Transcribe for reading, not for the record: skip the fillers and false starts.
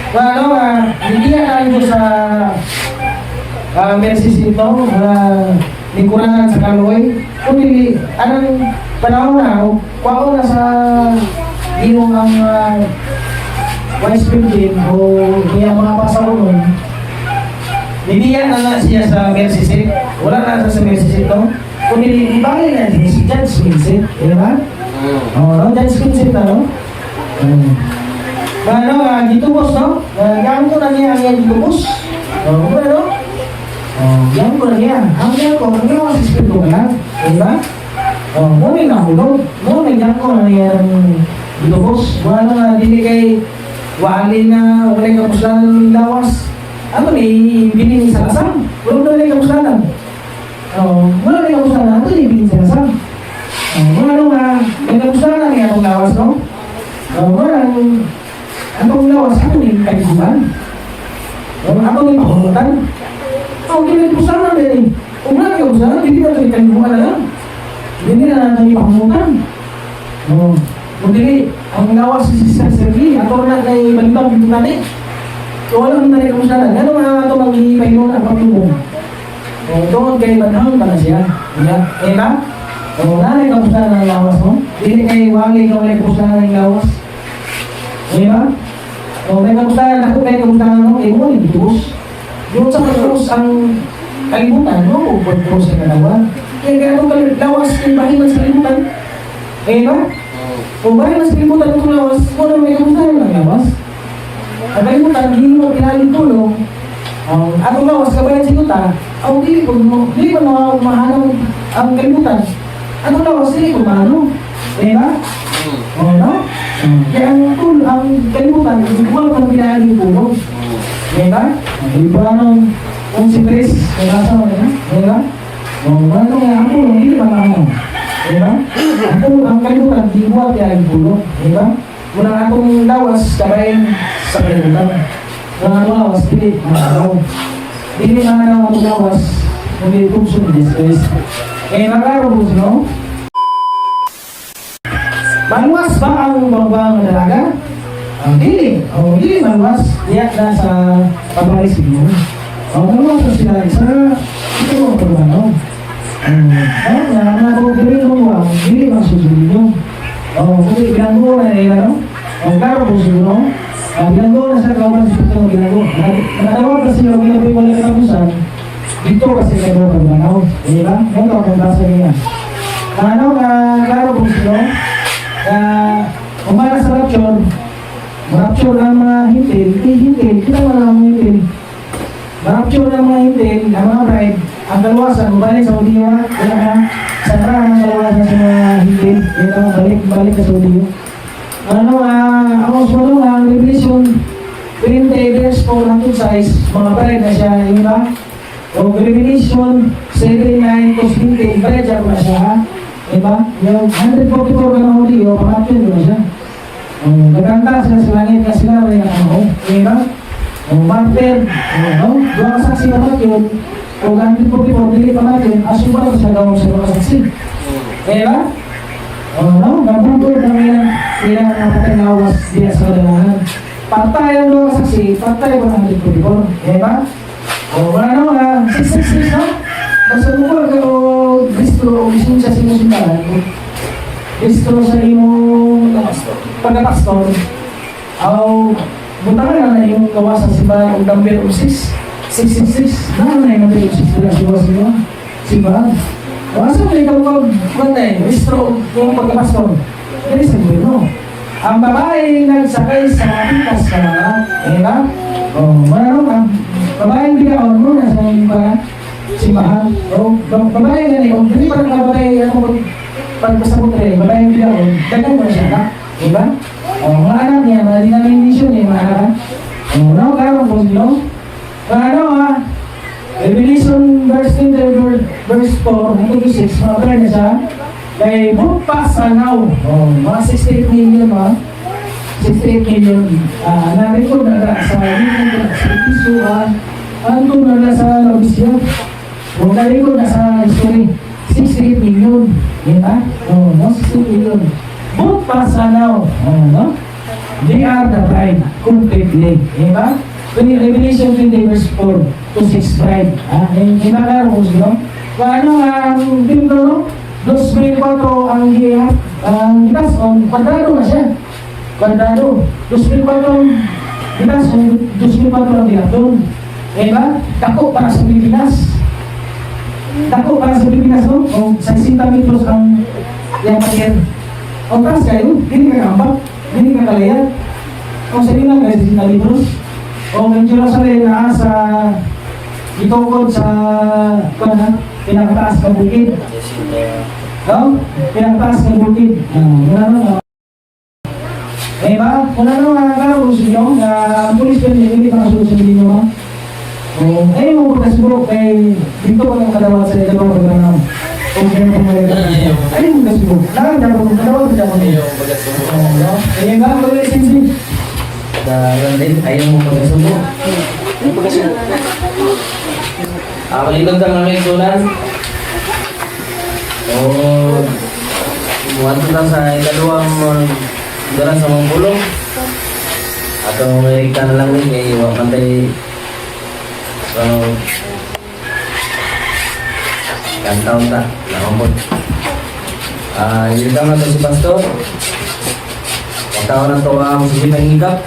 Hindi na tayo sa Mercies ito, lingkuran sa Kaloy. Kundi, anong panahon na, kwao na sa iyong ang Vice President o kaya mga pasaunon. Bibigyan na nga siya sa Mercies. Wala na sa Mercies ito. Kundi, ibangin na siya si Judge Vincent. Di ba? No, Judge Vincent, ano? Dito boss, no? Gawin ko na niya ang yan dito boss. Ano? Yan ko na niya. Ang yan ko, ang yan ang sispin ko na. Diba? Muna yung nahulog. Muna yan ko na niya dito boss. Ano nga, hindi kay wali na wala yung kapuslanan ng lawas. Ano ni, bilhin sa kasam. Wala yung kapuslanan. Wala yung kapuslanan. Ano ni, bilhin sa kasam. Ano nga, yung kapuslanan niya ang lawas, no? Wala yung atong lawas, ako yung kalikuman. Ako yung pakulutan. Hindi na pusanan din eh. Kung wala kayo pusanan, hindi na kayo kalikuman na lang. Hindi na natin yung pakulutan. Kundi, ang lawas si Sister Sergi, ako na kay Balibang dito natin. So wala naman na kayo pusanan. Ano mga ito mag-ipayon ang pagtubong? Doon kay Banhang pala siya. Eh ba? Wala kayo pusanan ng lawas mo. Hindi kayo wali kung wala kayo pusanan ng lawas. Eh ba? May kamustahan ako, may kamustahan ako, mo, hindi tuos. Yung sa pagtuos ang kalimutan, no? Pagtuos ang kalawan. Kaya itong lawas, yung bahin ng kalimutan. Eh ba? Kung bahin ng kalimutan itong lawas, kung may kamustahan ng lawas. Ang kalimutan, hindi mo kinaling tulong. Atong lawas, kabayan si Tuta, hindi ko mahanap ang kalimutan. Atong lawas, hindi ko mahanap. Eh ba? No? Kaya ang kalimutan, kumala pa ng pinaaling tulong. Diba? Hindi pa nung kung si Chris, kaya sa mga na, diba? Ano nga ang tulong, hindi pa naman. Diba? Ang kalimutan, hindi mo ang pinaaling tulong. Diba? Muna nga itong lawas, kabayin sa kalimutan. Muna nga itong lawas, pilit, hindi nga nga itong lawas, hindi itong sundis. Eh, nakarabos, no? Maluwas ba ang bawang dalaga? Hindi. Hindi maluwas. Diyak na sa pagbalis niyo. Maluwas na sila isa. Ito ang pagbanog. Nakapagbirin mo bawang, hindi masusunod nyo. Kung bilanggo na nila, no? Klaro po siguro. Bilanggo na sa kawalan sa pitong bilanggo. Nakatawag kasi yung ginapin mo lang katapusan. Dito kasi kayo pagbanog. Hindi ba? Ito ang pagbasa niya. Klaro po siguro. Umana sa rapture ng mga hintil, kita mo lang mga hintil. Rapture ng mga hintil, ang mga bride, ang kalawasan, balik sa Saudiya, kaya na, sara ang kalawasan sa mga hintil, ito, balik sa Saudiya. Ako sunod ang Revelation 20 verse 4 hanggang 6, mga bride na siya, yun ba? O Revelation 7:9 to 20, bride siya na siya, diba? Yung 144 ka ng Hudiyo, pangatyon doon siya. Nagkanta sila sa langit na sila rin ang ano, diba? Martyr, doon ang saksi na matyon, kung 144, dili pa natin, asumba ko siya gawin sa mga saksi. Diba? Nabutol na ilang napatay na awas diya sa kadalangan. Patay ang mga saksi, patay ang 144. Diba? Wala naman, 666, no? Basta mo ba kayo Kristo o Kristo sa sinusundan, Kristo sa imong pagkapastor, butangan na yung kawasan si ba ang number 666, na yung number 6 na siya si ba? Kawasan mo ikaw mag-kuntay, Kristo yung pagkapastor, yan sa gobyerno. Ang babae nagsakay sa pitas ka na, ba? Babaeng bigaon mo na sa mga simbahan. Babae nga niyo, hindi pa rin babae ako pagkasabot rin, babae yung bilaon, dagan mo na siya na, diba? Mga anak niya, mga denomination niya, mga anak. Karoon po sila. Revelation verse 10, verse 4, hanggang 6, mga pala niya siya, kay Bupa Sanaw, mga 68 million, 68 million, na-record na sa Isuan, ando na sa Laodicea. Kung dali ko nasa history, 68 million. Diba? 68 million. Both pa sa now. They are the bride completely. Diba? Kung yung Revelation 20 verse 4 to 6 bride. Hindi ba klaro kung sino? Kung ano ang Biblo, no? 2004 ang gitas o kwadrado na siya. Kwadrado. 2004 ang gitas o 2004 ang dilatong. Diba? Dako para sa Pilipinas. Dako para sa Pilipinas, no? O 60 metros ang yung patir. O taas kayo, hindi ka kambak, hindi ka kalayat. O sabi lang guys, 60 metros. O ang Jerusalem na sa itungkod sa pinakataas ng bukid. No? Pinakataas ng bukid. Eh ba? Kung ano nga karos nyo, na ang pulis pa hindi pa kasunod sa bilin nyo. Eh, mo pagka siguro kay dito ko lang kadawat sa dalawang programa. Kung kaya mo mga ay mo pagka siguro. Nakakadawat ko dyan mo niyo. Eh, nga ang pag-license. Ayaw mo pagkasubo. Malikod ka mga kaisunan. Buwan kita sa ikalawang dalan sa mga bulong. Ato may ka na lang din kay iwag pantay kantaon ta. Nakamod. Yun lang na to si Pastor. Kantaon na to ang sige ng higap.